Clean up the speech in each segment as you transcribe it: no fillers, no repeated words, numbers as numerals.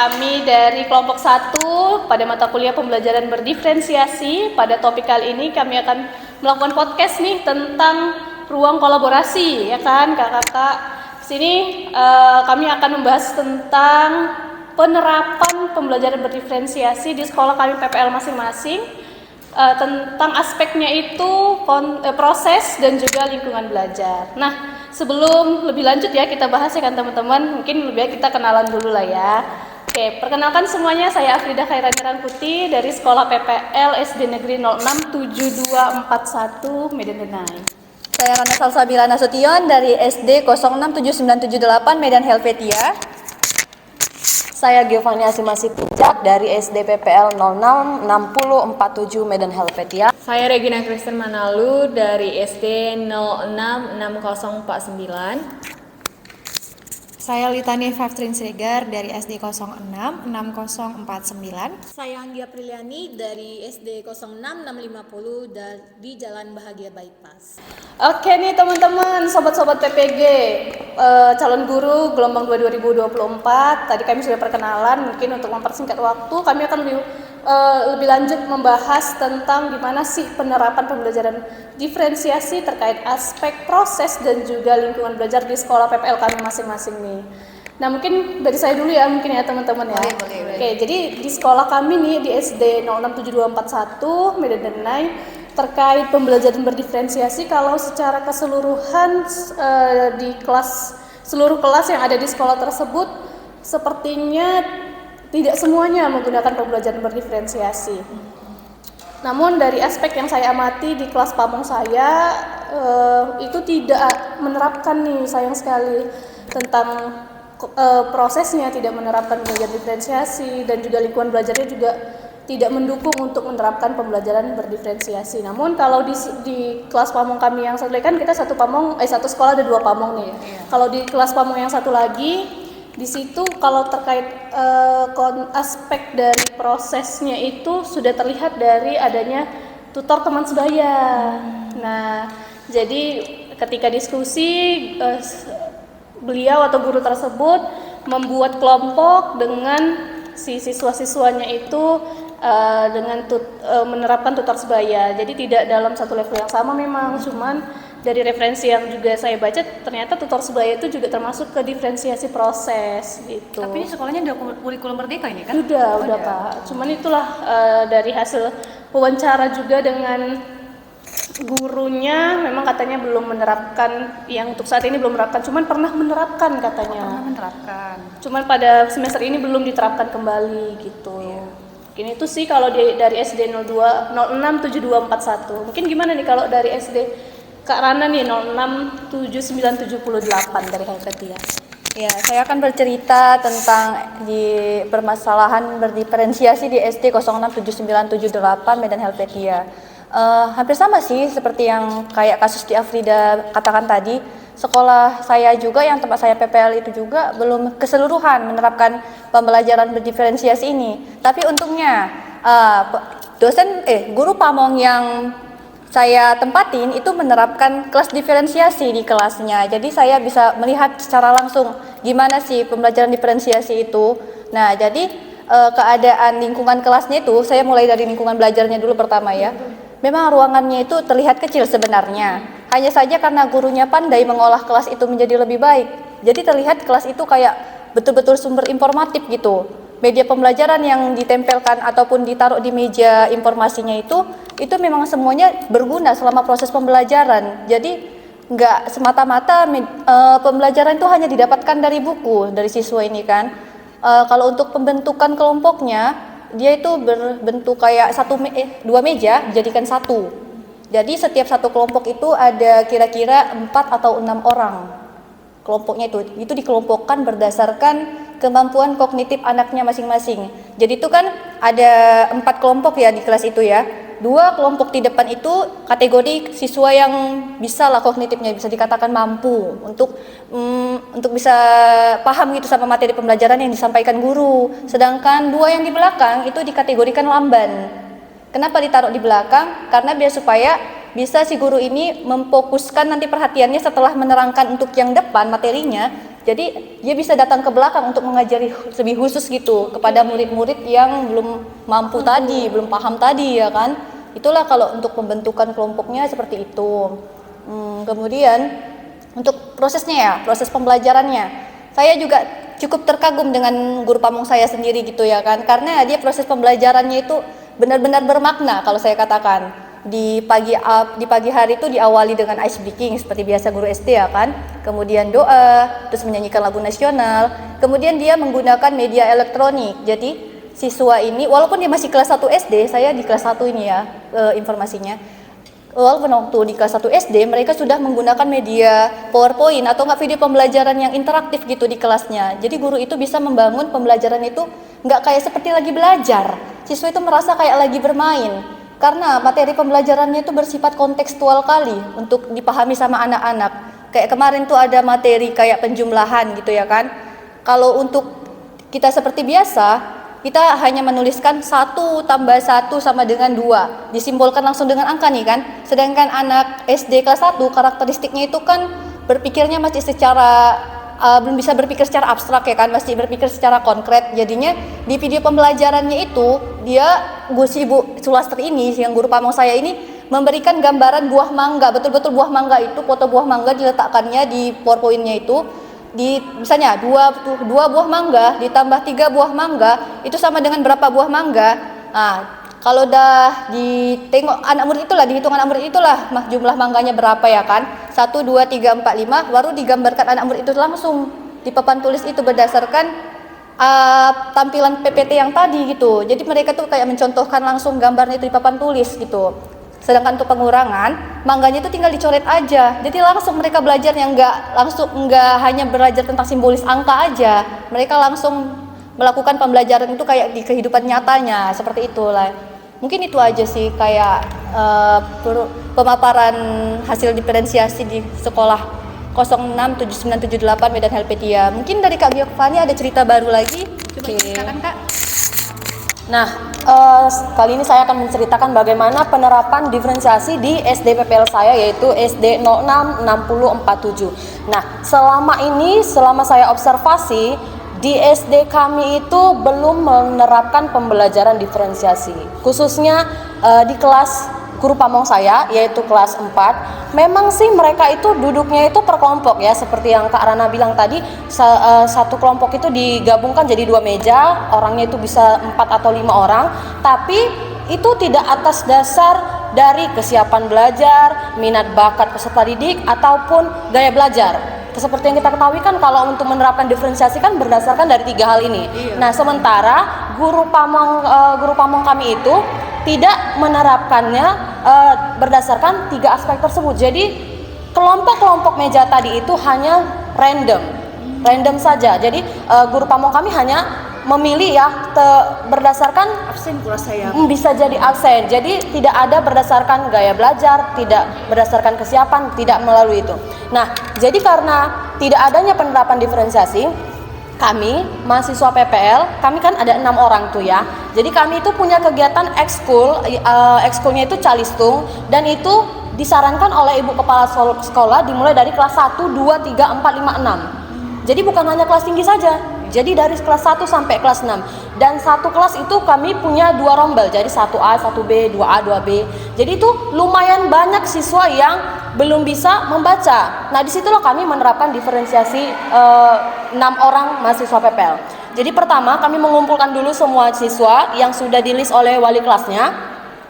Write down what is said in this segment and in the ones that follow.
kami dari kelompok 1 pada mata kuliah pembelajaran berdiferensiasi. Pada topik kali ini kami akan melakukan podcast nih tentang ruang kolaborasi, ya kan kakak-kakak. Di sini kami akan membahas tentang penerapan pembelajaran berdiferensiasi di sekolah kami PPL masing-masing. Tentang aspeknya itu proses dan juga lingkungan belajar. Nah, sebelum lebih lanjut ya kita bahas ya kan teman-teman, mungkin lebih baik kita kenalan dulu lah ya. Oke, perkenalkan semuanya, saya Afrida Khairani Rangkuti dari Sekolah PPL SD Negeri 067241 Medan Denai. Saya Rana Salsabila Nasution dari SD 067978 Medan Helvetia. Saya Giovanni Asimasi Puncak dari SD PPL 066047 Medan Helvetia. Saya Regina Kristen Manalu dari SD 066049. Saya Litani Faftrin Sregar dari SD 066049. Saya Anggia Priliani dari SD 06650 di Jalan Bahagia Bypass. Oke nih teman-teman, sobat-sobat PPG, calon guru gelombang 2 2024. Tadi kami sudah perkenalan, mungkin untuk mempersingkat waktu kami akan lebih lanjut membahas tentang gimana sih penerapan pembelajaran diferensiasi terkait aspek proses dan juga lingkungan belajar di sekolah PPL kami masing-masing nih. Nah, mungkin dari saya dulu ya mungkin ya teman-teman ya. Boleh. Oke, jadi di sekolah kami nih di SD 067241 Medan Denai terkait pembelajaran berdiferensiasi, kalau secara keseluruhan di seluruh kelas yang ada di sekolah tersebut sepertinya tidak semuanya menggunakan pembelajaran berdiferensiasi. Namun dari aspek yang saya amati di kelas pamong saya itu tidak menerapkan nih, sayang sekali, tentang prosesnya, tidak menerapkan pembelajaran diferensiasi, dan juga lingkungan belajarnya juga tidak mendukung untuk menerapkan pembelajaran berdiferensiasi. Namun kalau di kelas pamong kami yang satu lagi, kan kita satu sekolah ada 2 pamong nih. Kalau di kelas pamong yang satu lagi, di situ kalau terkait aspek dari prosesnya itu sudah terlihat dari adanya tutor teman sebaya. Nah, jadi ketika diskusi beliau atau guru tersebut membuat kelompok dengan si siswa-siswanya itu dengan menerapkan tutor sebaya. Jadi tidak dalam satu level yang sama memang, cuman dari referensi yang juga saya baca ternyata tutor sebaya itu juga termasuk ke diferensiasi proses gitu. Tapi sekolahnya udah kurikulum merdeka ini kan? Udah Kak. Cuman itulah dari hasil wawancara juga dengan gurunya, memang katanya belum menerapkan, yang untuk saat ini belum menerapkan, cuman pernah menerapkan katanya. Cuman pada semester ini belum diterapkan kembali gitu. Mungkin itu sih kalau dari SD 067241. Mungkin gimana nih kalau dari SD Kak Rana nih 067978 dari Helvetia. Ya, saya akan bercerita tentang di permasalahan berdiferensiasi di SD 067978 Medan Helvetia. Hampir sama sih seperti yang kayak kasus di Afrida katakan tadi. Sekolah saya juga yang tempat saya PPL itu juga belum keseluruhan menerapkan pembelajaran berdiferensiasi ini. Tapi untungnya guru pamong yang saya tempatin itu menerapkan kelas diferensiasi di kelasnya. Jadi saya bisa melihat secara langsung gimana sih pembelajaran diferensiasi itu. Nah, jadi keadaan lingkungan kelasnya itu, saya mulai dari lingkungan belajarnya dulu pertama ya. Memang ruangannya itu terlihat kecil sebenarnya. Hanya saja karena gurunya pandai mengolah kelas itu menjadi lebih baik. Jadi terlihat kelas itu kayak betul-betul sumber informatif gitu. Media pembelajaran yang ditempelkan ataupun ditaruh di meja informasinya itu memang semuanya berguna selama proses pembelajaran. Jadi nggak semata-mata pembelajaran itu hanya didapatkan dari buku, dari siswa ini kan. Kalau untuk pembentukan kelompoknya, dia itu berbentuk kayak 2 meja dijadikan 1. Jadi setiap satu kelompok itu ada kira-kira 4 atau 6 orang. Kelompoknya itu dikelompokkan berdasarkan kemampuan kognitif anaknya masing-masing. Jadi itu kan ada 4 kelompok ya di kelas itu ya. 2 kelompok di depan itu kategori siswa yang bisa lah kognitifnya, bisa dikatakan mampu untuk bisa paham gitu sama materi pembelajaran yang disampaikan guru. Sedangkan 2 yang di belakang itu dikategorikan lamban. Kenapa ditaruh di belakang? Karena biar supaya bisa si guru ini memfokuskan nanti perhatiannya setelah menerangkan untuk yang depan materinya, Jadi dia bisa datang ke belakang untuk mengajari lebih khusus gitu kepada murid-murid yang belum mampu tadi, belum paham tadi ya kan. Itulah kalau untuk pembentukan kelompoknya seperti itu. Kemudian untuk prosesnya ya, proses pembelajarannya. Saya juga cukup terkagum dengan guru pamong saya sendiri gitu ya kan. Karena dia proses pembelajarannya itu benar-benar bermakna kalau saya katakan. Di pagi hari itu diawali dengan ice breaking seperti biasa guru SD ya kan, kemudian doa, terus menyanyikan lagu nasional, kemudian dia menggunakan media elektronik. Jadi siswa ini walaupun dia masih kelas 1 SD, saya di kelas 1 ini ya informasinya, walaupun waktu di kelas 1 SD mereka sudah menggunakan media PowerPoint atau enggak video pembelajaran yang interaktif gitu di kelasnya. Jadi guru itu bisa membangun pembelajaran itu enggak kayak seperti lagi belajar, siswa itu merasa kayak lagi bermain. Karena materi pembelajarannya itu bersifat kontekstual kali untuk dipahami sama anak-anak. Kayak kemarin tuh ada materi kayak penjumlahan gitu ya kan. Kalau untuk kita seperti biasa, kita hanya menuliskan 1 tambah 1 sama dengan 2. Disimbolkan langsung dengan angka nih kan. Sedangkan anak SD kelas 1 karakteristiknya itu kan berpikirnya masih secara belum bisa berpikir secara abstrak ya kan, masih berpikir secara konkret. Jadinya di video pembelajarannya itu si Bu Sulastri ini yang guru pamong saya ini memberikan gambaran buah mangga, betul-betul buah mangga itu, foto buah mangga diletakkannya di PowerPoint-nya itu, misalnya dua buah mangga ditambah 3 buah mangga itu sama dengan berapa buah mangga. Nah, kalau udah ditengok anak murid itulah, dihitung anak murid itulah jumlah mangganya berapa ya kan. 1, 2, 3, 4, 5 baru digambarkan anak murid itu langsung di papan tulis itu berdasarkan tampilan PPT yang tadi gitu. Jadi mereka tuh kayak mencontohkan langsung gambarnya itu di papan tulis gitu. Sedangkan untuk pengurangan, mangganya itu tinggal dicoret aja. Jadi langsung mereka belajar yang enggak hanya belajar tentang simbolis angka aja. Mereka langsung melakukan pembelajaran itu kayak di kehidupan nyatanya, seperti itulah. Mungkin itu aja sih kayak pemaparan hasil diferensiasi di sekolah 067978 Medan Helvetia. Mungkin dari Kak Giovanni ada cerita baru lagi. Coba ceritakan Kak. Nah, kali ini saya akan menceritakan bagaimana penerapan diferensiasi di SD PPL saya, yaitu SD 066047. Nah, selama saya observasi, di SD kami itu belum menerapkan pembelajaran diferensiasi. Khususnya di kelas guru pamong saya, yaitu kelas 4. Memang sih mereka itu duduknya itu per kelompok ya, seperti yang Kak Rana bilang tadi, satu kelompok itu digabungkan jadi 2 meja, orangnya itu bisa 4 atau 5 orang, tapi itu tidak atas dasar dari kesiapan belajar, minat bakat peserta didik, ataupun gaya belajar. Seperti yang kita ketahui kan kalau untuk menerapkan diferensiasi kan berdasarkan dari 3 hal ini. Iya. Nah, sementara guru pamong kami itu tidak menerapkannya berdasarkan 3 aspek tersebut. Jadi kelompok-kelompok meja tadi itu hanya random saja. Jadi guru pamong kami hanya memilih ya berdasarkan Absen kurang saya. Bisa jadi absen. Jadi tidak ada berdasarkan gaya belajar, tidak berdasarkan kesiapan, tidak melalui itu. Nah, jadi karena tidak adanya penerapan diferensiasi, kami mahasiswa PPL, kami kan ada 6 orang tuh ya. Jadi kami itu punya kegiatan ekskulnya itu calistung, dan itu disarankan oleh ibu kepala sekolah dimulai dari kelas 1, 2, 3, 4, 5, 6. Jadi bukan hanya kelas tinggi saja. Jadi dari kelas 1 sampai kelas 6. Dan satu kelas itu kami punya 2 rombel. Jadi 1A, 1B, 2A, 2B. Jadi itu lumayan banyak siswa yang belum bisa membaca. Nah, disitulah kami menerapkan diferensiasi 6 orang mahasiswa PPL. Jadi pertama kami mengumpulkan dulu semua siswa yang sudah di-list oleh wali kelasnya.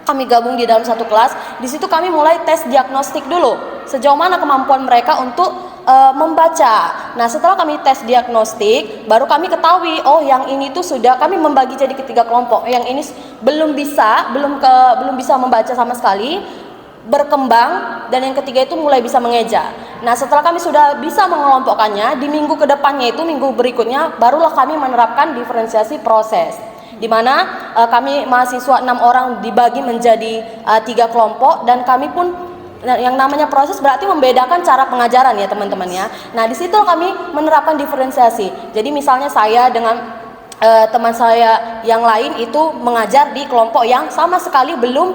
Kami gabung di dalam satu kelas. Di situ kami mulai tes diagnostik dulu. Sejauh mana kemampuan mereka untuk membaca. Nah, setelah kami tes diagnostik, baru kami ketahui, oh yang ini tuh sudah kami membagi jadi ketiga kelompok. Yang ini belum bisa membaca sama sekali, berkembang, dan yang ketiga itu mulai bisa mengeja. Nah, setelah kami sudah bisa mengelompokkannya, di minggu kedepannya itu minggu berikutnya barulah kami menerapkan diferensiasi proses, di mana kami mahasiswa 6 orang dibagi menjadi 3 kelompok, dan kami pun yang namanya proses berarti membedakan cara pengajaran ya teman-teman ya. Nah, di situ kami menerapkan diferensiasi. Jadi misalnya saya dengan teman saya yang lain itu mengajar di kelompok yang sama sekali belum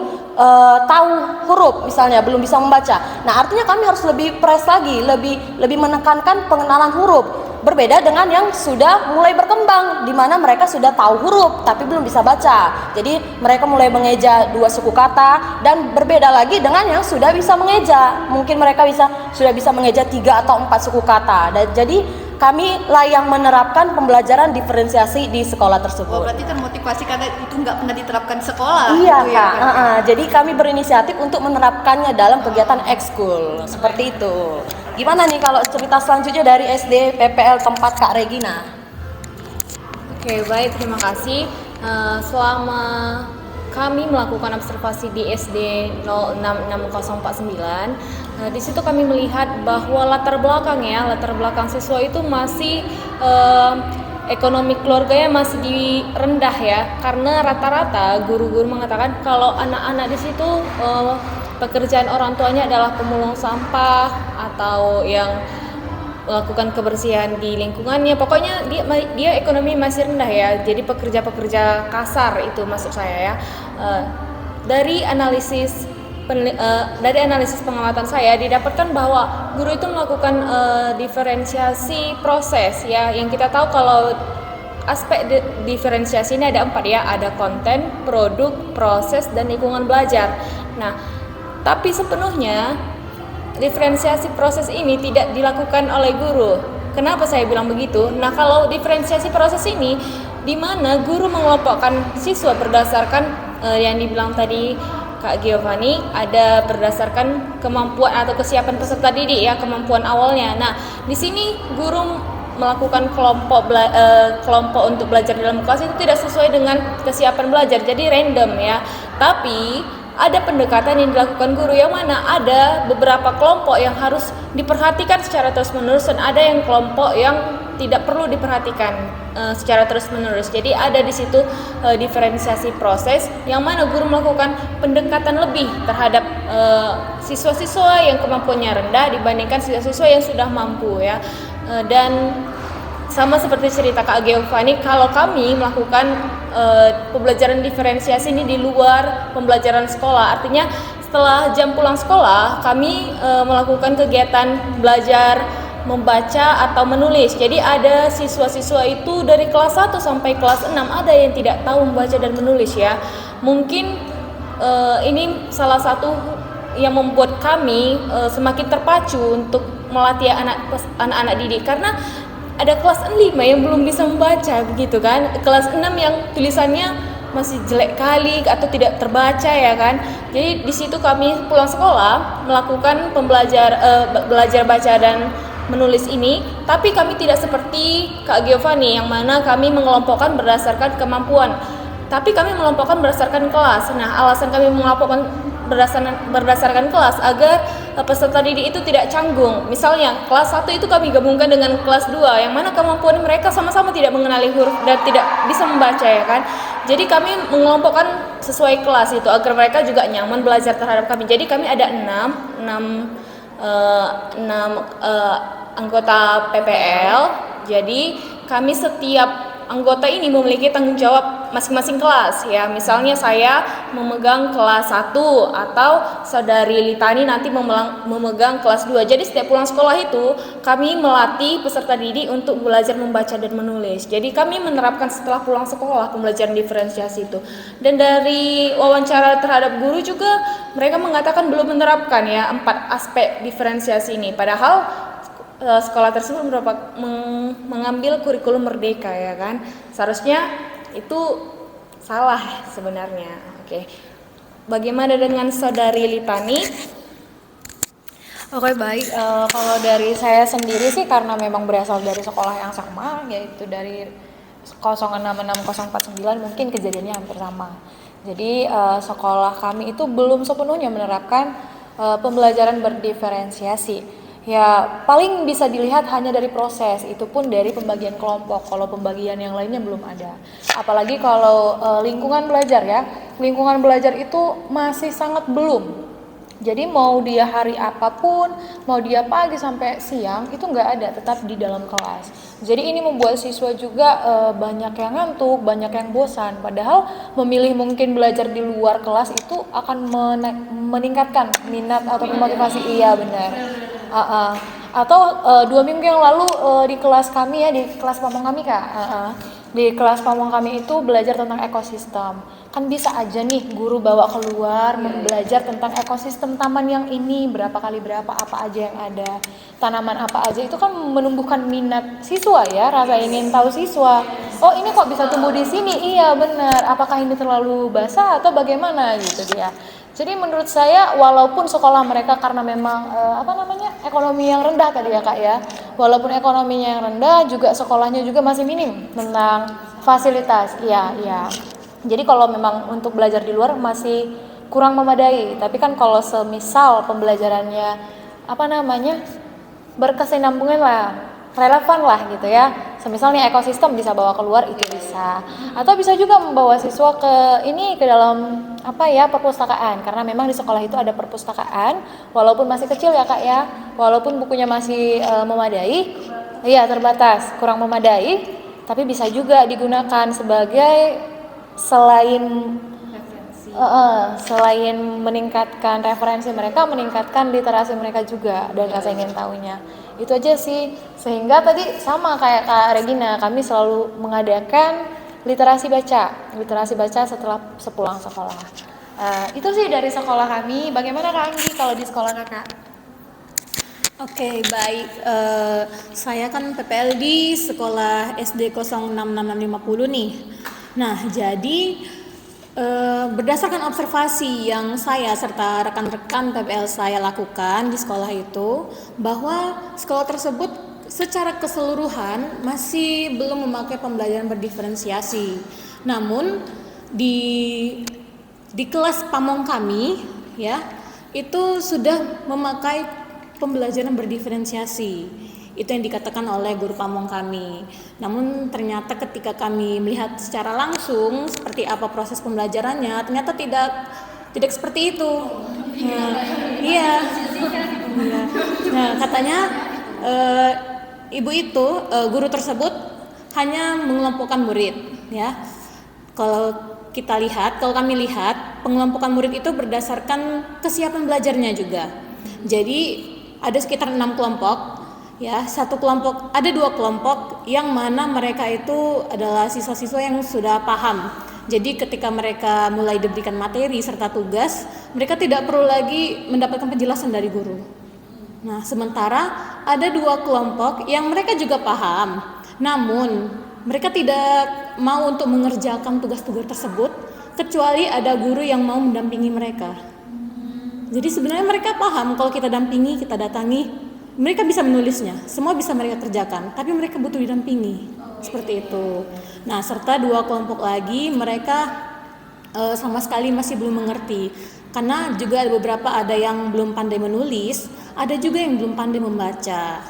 tahu huruf, misalnya belum bisa membaca. Nah, artinya kami harus lebih press lagi, lebih menekankan pengenalan huruf. berbeda dengan yang sudah mulai berkembang, di mana mereka sudah tahu huruf tapi belum bisa baca. Jadi mereka mulai mengeja 2 suku kata, dan berbeda lagi dengan yang sudah bisa mengeja. Mungkin mereka sudah bisa mengeja 3 atau 4 suku kata. Dan jadi kami lah yang menerapkan pembelajaran diferensiasi di sekolah tersebut. Oh, berarti termotivasi karena itu nggak pernah diterapkan sekolah. Iya gitu ya, Kak, jadi kami berinisiatif untuk menerapkannya dalam kegiatan ekskul, seperti itu. Gimana nih kalau cerita selanjutnya dari SD PPL tempat Kak Regina? Oke, baik, terima kasih. Selama kami melakukan observasi di SD 066049, di situ kami melihat bahwa latar belakang siswa itu masih ekonomi keluarganya masih rendah ya, karena rata-rata guru-guru mengatakan kalau anak-anak di situ pekerjaan orang tuanya adalah pemulung sampah atau yang melakukan kebersihan di lingkungannya. Pokoknya dia ekonomi masih rendah ya. Jadi pekerja-pekerja kasar itu maksud saya ya. Dari analisis pengamatan saya didapatkan bahwa guru itu melakukan diferensiasi proses ya. Yang kita tahu kalau aspek diferensiasi ini ada 4 ya. Ada konten, produk, proses, dan lingkungan belajar. Nah, tapi sepenuhnya diferensiasi proses ini tidak dilakukan oleh guru. Kenapa saya bilang begitu? Nah, kalau diferensiasi proses ini di mana guru mengelompokkan siswa berdasarkan yang dibilang tadi Kak Giovanni, ada berdasarkan kemampuan atau kesiapan peserta didik ya, kemampuan awalnya. Nah, di sini guru melakukan kelompok untuk belajar dalam kelas itu tidak sesuai dengan kesiapan belajar, jadi random ya. Tapi ada pendekatan yang dilakukan guru yang mana ada beberapa kelompok yang harus diperhatikan secara terus-menerus, dan ada yang kelompok yang tidak perlu diperhatikan secara terus-menerus. Jadi ada di situ diferensiasi proses yang mana guru melakukan pendekatan lebih terhadap siswa-siswa yang kemampuannya rendah dibandingkan siswa-siswa yang sudah mampu ya. Dan sama seperti cerita Kak Giovanni, kalau kami melakukan pembelajaran diferensiasi ini di luar pembelajaran sekolah, artinya setelah jam pulang sekolah kami melakukan kegiatan belajar membaca atau menulis. Jadi ada siswa-siswa itu dari kelas 1 sampai kelas 6 ada yang tidak tahu membaca dan menulis ya. Mungkin ini salah satu yang membuat kami semakin terpacu untuk melatih anak-anak didik, karena ada kelas 5 yang belum bisa membaca begitu kan, kelas 6 yang tulisannya masih jelek kali atau tidak terbaca ya kan. Jadi di situ kami pulang sekolah melakukan belajar baca dan menulis ini, tapi kami tidak seperti Kak Giovanni yang mana kami mengelompokkan berdasarkan kemampuan, tapi kami mengelompokkan berdasarkan kelas. Nah, alasan kami mengelompokkan berdasarkan kelas agar peserta didik itu tidak canggung. Misalnya kelas 1 itu kami gabungkan dengan kelas 2 yang mana kemampuan mereka sama-sama tidak mengenali huruf dan tidak bisa membaca ya kan. Jadi kami mengelompokkan sesuai kelas itu agar mereka juga nyaman belajar terhadap kami. Jadi kami ada 6 anggota PPL. Jadi kami setiap anggota ini memiliki tanggung jawab masing-masing kelas ya. Misalnya saya memegang kelas 1 atau saudari Litani nanti memegang kelas 2. Jadi setiap pulang sekolah itu kami melatih peserta didik untuk belajar membaca dan menulis. Jadi kami menerapkan setelah pulang sekolah pembelajaran diferensiasi itu. Dan dari wawancara terhadap guru juga mereka mengatakan belum menerapkan ya 4 aspek diferensiasi ini. Padahal sekolah tersebut mengambil kurikulum merdeka ya kan. Seharusnya itu salah sebenarnya. Oke. Bagaimana dengan saudari Litani? Oke, baik. Kalau dari saya sendiri sih karena memang berasal dari sekolah yang sama, yaitu dari 066049, mungkin kejadiannya hampir sama. Jadi sekolah kami itu belum sepenuhnya menerapkan pembelajaran berdiferensiasi. Ya, paling bisa dilihat hanya dari proses, itu pun dari pembagian kelompok. Kalau pembagian yang lainnya belum ada. Apalagi kalau lingkungan belajar ya. Lingkungan belajar itu masih sangat belum. Jadi mau dia hari apapun, mau dia pagi sampai siang, itu nggak ada, tetap di dalam kelas. Jadi ini membuat siswa juga banyak yang ngantuk, banyak yang bosan. Padahal memilih mungkin belajar di luar kelas itu akan meningkatkan minat atau motivasi. Iya benar. atau 2 minggu yang lalu di kelas kami ya, di kelas pamong kami Kak, di kelas pamong kami itu belajar tentang ekosistem. Kan bisa aja nih guru bawa keluar belajar tentang ekosistem taman yang ini, berapa kali berapa, apa aja yang ada, tanaman apa aja, itu kan menumbuhkan minat siswa ya, rasa ingin tahu siswa. Oh ini kok bisa tumbuh di sini, iya benar, apakah ini terlalu basah atau bagaimana gitu dia. Jadi menurut saya walaupun sekolah mereka karena memang ekonomi yang rendah tadi ya Kak ya, walaupun ekonominya yang rendah juga sekolahnya juga masih minim tentang fasilitas. Iya. Jadi kalau memang untuk belajar di luar masih kurang memadai. Tapi kan kalau semisal pembelajarannya berkesinambungan lah, relevan lah gitu ya. Semisal nih ekosistem bisa bawa keluar, itu bisa. Atau bisa juga membawa siswa ke dalam perpustakaan, karena memang di sekolah itu ada perpustakaan walaupun masih kecil ya Kak ya, walaupun bukunya masih memadai, terbatas, kurang memadai, tapi bisa juga digunakan sebagai selain meningkatkan referensi mereka, meningkatkan literasi mereka juga dan rasa ingin tahunya. Itu aja sih, sehingga tadi sama kayak Kak Regina, kami selalu mengadakan literasi baca setelah sepulang sekolah. Itu sih dari sekolah kami. Bagaimana Kak Anggi kalau di sekolah Kakak? Oke, baik. Saya kan PPL di sekolah SD 066650 nih. Nah, jadi berdasarkan observasi yang saya serta rekan-rekan PPL saya lakukan di sekolah itu, bahwa sekolah tersebut secara keseluruhan masih belum memakai pembelajaran berdiferensiasi. Namun di kelas pamong kami ya, itu sudah memakai pembelajaran berdiferensiasi. Itu yang dikatakan oleh guru pamong kami. Namun ternyata ketika kami melihat secara langsung seperti apa proses pembelajarannya, ternyata tidak seperti itu. Nah, katanya ibu itu, guru tersebut hanya mengelompokkan murid ya. Kalau kami lihat pengelompokan murid itu berdasarkan kesiapan belajarnya juga. Jadi ada sekitar 6 kelompok. Ya, ada 2 kelompok yang mana mereka itu adalah siswa-siswa yang sudah paham. Jadi ketika mereka mulai diberikan materi serta tugas, mereka tidak perlu lagi mendapatkan penjelasan dari guru. Nah, sementara ada 2 kelompok yang mereka juga paham, namun mereka tidak mau untuk mengerjakan tugas-tugas tersebut kecuali ada guru yang mau mendampingi mereka. Jadi sebenarnya mereka paham kalau kita dampingi, kita datangi, mereka bisa menulisnya, semua bisa mereka kerjakan, tapi mereka butuh didampingi, seperti itu. Nah, serta 2 kelompok lagi, mereka sama sekali masih belum mengerti, karena juga ada yang belum pandai menulis, ada juga yang belum pandai membaca.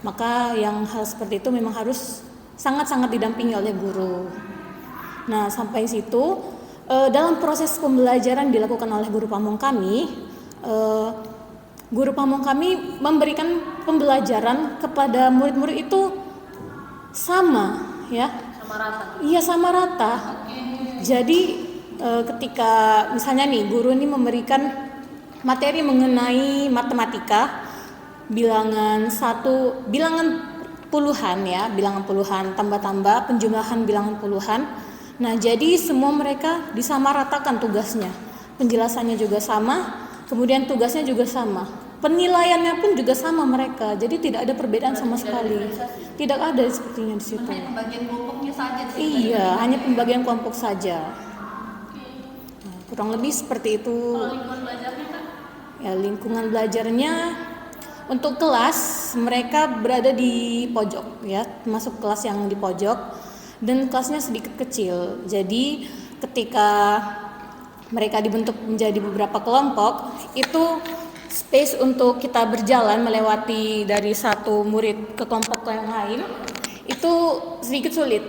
Maka yang hal seperti itu memang harus sangat-sangat didampingi oleh guru. Nah, sampai situ, dalam proses pembelajaran dilakukan oleh guru pamong kami, guru pamong kami memberikan pembelajaran kepada murid-murid itu sama, ya. Sama rata. Iya, sama rata. Jadi ketika misalnya nih guru ini memberikan materi mengenai matematika, bilangan puluhan, tambah-tambah, penjumlahan bilangan puluhan. Nah, jadi semua mereka disamaratakan tugasnya. Penjelasannya juga sama. Kemudian tugasnya juga sama, penilaiannya pun juga sama mereka, jadi tidak ada perbedaan sama sekali, tidak ada sepertinya di situ. Hanya pembagian kelompoknya saja. Iya, hanya pembagian kelompok saja. Nah, kurang lebih seperti itu. Kalau lingkungan belajarnya Kak? Ya, lingkungan belajarnya untuk kelas mereka berada di pojok, ya, masuk kelas yang di pojok dan kelasnya sedikit kecil. Jadi ketika mereka dibentuk menjadi beberapa kelompok, itu space untuk kita berjalan melewati dari satu murid ke kelompok yang lain itu sedikit sulit.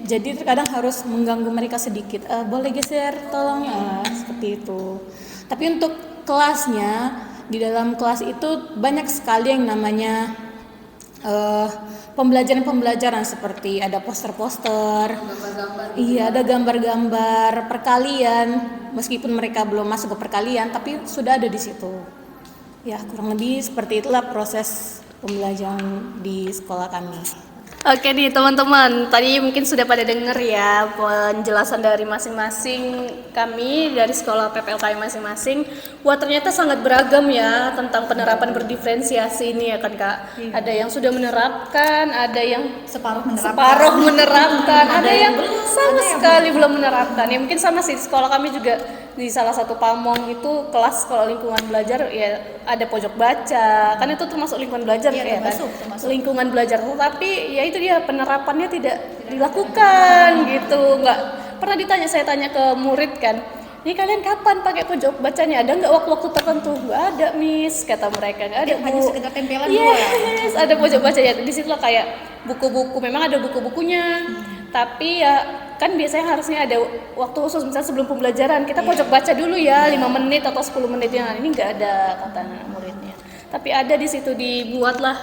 Jadi terkadang harus mengganggu mereka sedikit. Boleh geser, tolong, seperti itu. Tapi untuk kelasnya, di dalam kelas itu banyak sekali yang namanya pembelajaran seperti ada poster-poster, iya, ada gambar-gambar perkalian, meskipun mereka belum masuk ke perkalian, tapi sudah ada di situ. Ya, kurang lebih seperti itulah proses pembelajaran di sekolah kami. Oke nih teman-teman, tadi mungkin sudah pada denger ya penjelasan dari masing-masing kami dari sekolah PPLKM masing-masing. Wah ternyata sangat beragam ya tentang penerapan berdiferensiasi ini ya kan Kak. Ada yang sudah menerapkan, ada yang Separuh menerapkan, ada yang sama sekali belum menerapkan. Ya mungkin sama sih sekolah kami juga di salah satu pamong itu kelas sekolah lingkungan belajar ya ada pojok baca, kan itu termasuk lingkungan belajar ya kan, lingkungan belajar, tapi ya itu dia penerapannya tidak dilakukan gitu. Nggak pernah saya tanya ke murid kan, ini kalian kapan pakai pojok bacanya, ada nggak waktu-waktu tertentu? Nggak ada miss, kata mereka, nggak ada bu. Hanya sekedar tempelan yes, ada pojok baca ya, di situ lah kayak buku-buku, memang ada buku-bukunya, tapi ya kan biasanya harusnya ada waktu khusus, misalnya sebelum pembelajaran kita pojok baca dulu ya 5 menit atau 10 menit, ya ini nggak ada kata muridnya. Tapi ada di situ dibuatlah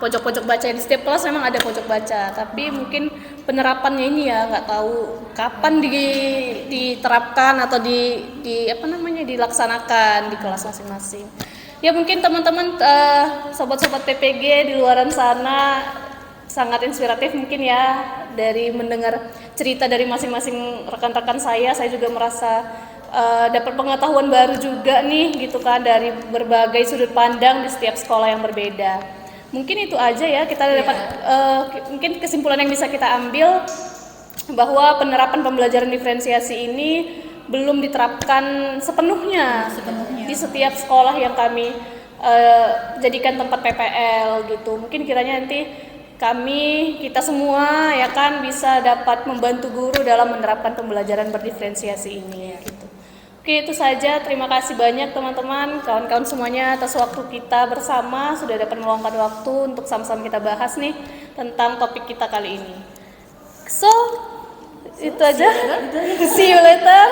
pojok-pojok baca di setiap kelas, memang ada pojok baca, tapi mungkin penerapannya ini ya nggak tahu kapan diterapkan atau dilaksanakan di kelas masing-masing. Ya mungkin teman-teman sobat-sobat PPG di luaran sana sangat inspiratif mungkin ya dari mendengar cerita dari masing-masing rekan-rekan saya juga merasa dapat pengetahuan baru juga nih gitu kan dari berbagai sudut pandang di setiap sekolah yang berbeda. Mungkin itu aja ya kita dapat mungkin kesimpulan yang bisa kita ambil bahwa penerapan pembelajaran diferensiasi ini belum diterapkan sepenuhnya di setiap sekolah yang kami jadikan tempat PPL gitu. Mungkin kiranya nanti kita semua ya kan bisa dapat membantu guru dalam menerapkan pembelajaran berdiferensiasi ini gitu. Oke, itu saja. Terima kasih banyak teman-teman, kawan-kawan semuanya atas waktu kita bersama, sudah dapat meluangkan waktu untuk sama-sama kita bahas nih tentang topik kita kali ini. So, itu aja. See you later.